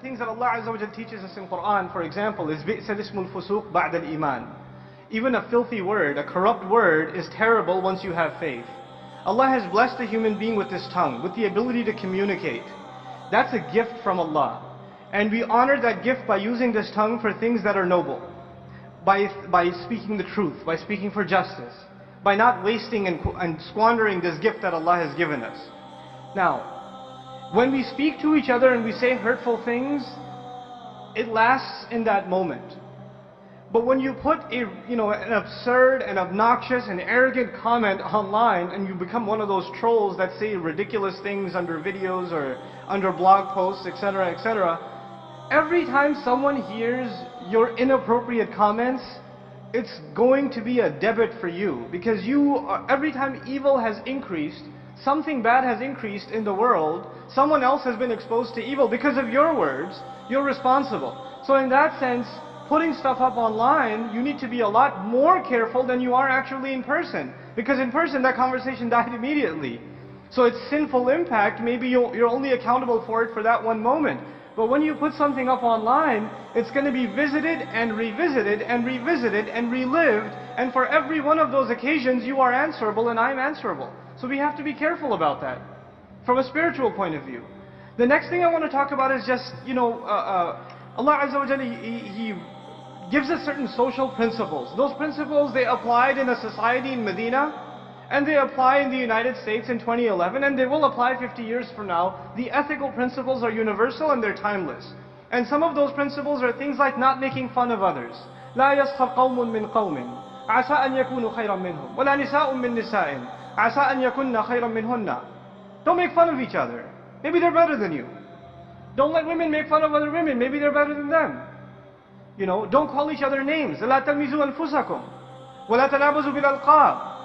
things that Allah Azza wa Jal teaches us in Quran, for example, is بِئْسَ الْإِسْمُ الْفُسُوقُ بَعْدَ الْإِيمَانِ. Even a filthy word, a corrupt word, is terrible once you have faith. Allah has blessed a human being with this tongue, with the ability to communicate. That's a gift from Allah. And we honor that gift by using this tongue for things that are noble. By speaking the truth, by speaking for justice, by not wasting and squandering this gift that Allah has given us. Now, when we speak to each other and we say hurtful things, it lasts in that moment. But when you put an absurd and obnoxious and arrogant comment online and you become one of those trolls that say ridiculous things under videos or under blog posts, etc., etc., every time someone hears your inappropriate comments, it's going to be a debit for you. Because every time evil has increased, something bad has increased in the world, someone else has been exposed to evil because of your words, you're responsible. So in that sense, putting stuff up online, you need to be a lot more careful than you are actually in person. Because in person, that conversation died immediately. So its sinful impact, maybe you're only accountable for it for that one moment. But when you put something up online, it's going to be visited and revisited and revisited and relived. And for every one of those occasions, you are answerable and I'm answerable. So we have to be careful about that from a spiritual point of view. The next thing I want to talk about is just, Allah Azza wa Jalla, He gives us certain social principles. Those principles, they applied in a society in Medina, and they apply in the United States in 2011, and they will apply 50 years from now. The ethical principles are universal and they're timeless. And some of those principles are things like not making fun of others. لا يسخر قوم من قوم عسى أن يكونوا خيرا منهم ولا نساء من نساء عسى أن يكون خيرا منهن. Don't make fun of each other. Maybe they're better than you. Don't let women make fun of other women. Maybe they're better than them. Don't call each other names. لا تلمزوا أنفسكم ولا تنابزوا بالألقاب.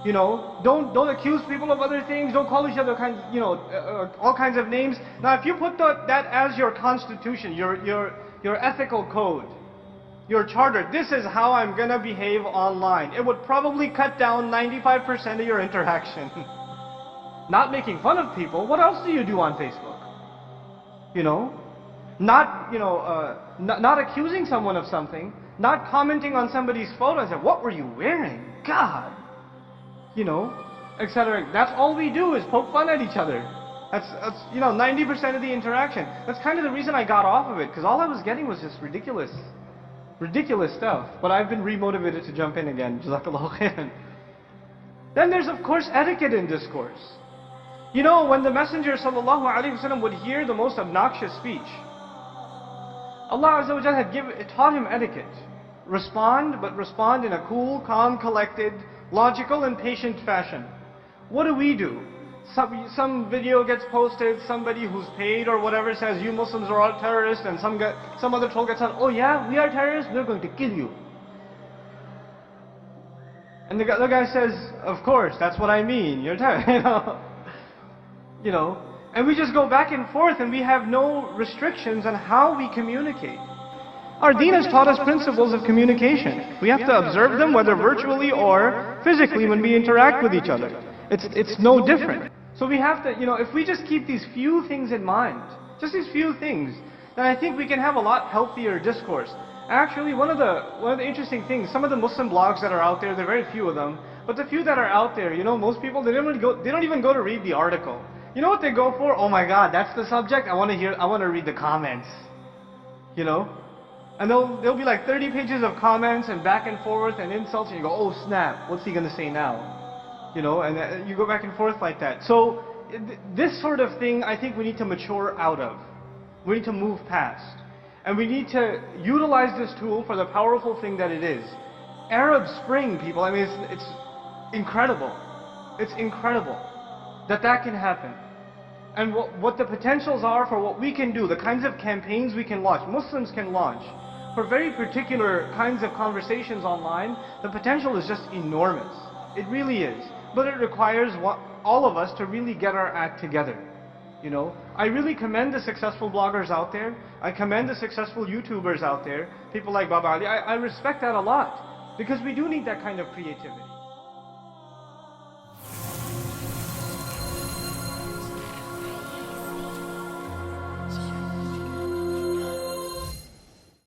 Don't accuse people of other things. Don't call each other all kinds of names. Now, if you put that as your constitution, your ethical code, your charter, this is how I'm gonna behave online, it would probably cut down 95% of your interaction. Not making fun of people. What else do you do on Facebook? Not accusing someone of something, not commenting on somebody's photo and say, "What were you wearing? God." Etc. That's all we do is poke fun at each other. That's 90% of the interaction. That's kind of the reason I got off of it, because all I was getting was just ridiculous stuff. But I've been remotivated to jump in again. Jazakallahu khairan. Then there's of course etiquette in discourse. When the Messenger sallallahu alaihi wasallam would hear the most obnoxious speech, Allah Azza wa Jalla had taught him etiquette. Respond in a cool, calm, collected, logical and patient fashion. What do? Some video gets posted, somebody who's paid or whatever says, "You Muslims are all terrorists," and some other troll gets on, "Oh yeah, we are terrorists, we're going to kill you." And the guy says, "Of course, that's what I mean, you're terrorist." And we just go back and forth and we have no restrictions on how we communicate. Our deen has taught us principles of communication. We have to observe them whether virtually or physically when we interact with each other. It's no different. So we have to, if we just keep these few things in mind, just these few things, then I think we can have a lot healthier discourse. Actually, one of the interesting things, some of the Muslim blogs that are out there, there are very few of them, but the few that are out there, most people, they don't even go to read the article. You know what they go for? "Oh my God, that's the subject? I want to read the comments." And there'll be like 30 pages of comments and back and forth and insults, and you go, "Oh snap, what's he going to say now?" And you go back and forth like that. So this sort of thing, I think we need to mature out of. We need to move past. And we need to utilize this tool for the powerful thing that it is. Arab Spring, people, it's incredible. It's incredible that can happen. And what the potentials are for what we can do, the kinds of campaigns we can launch, Muslims can launch, for very particular kinds of conversations online, the potential is just enormous. It really is. But it requires all of us to really get our act together. I really commend the successful bloggers out there. I commend the successful YouTubers out there. People like Baba Ali. I respect that a lot. Because we do need that kind of creativity.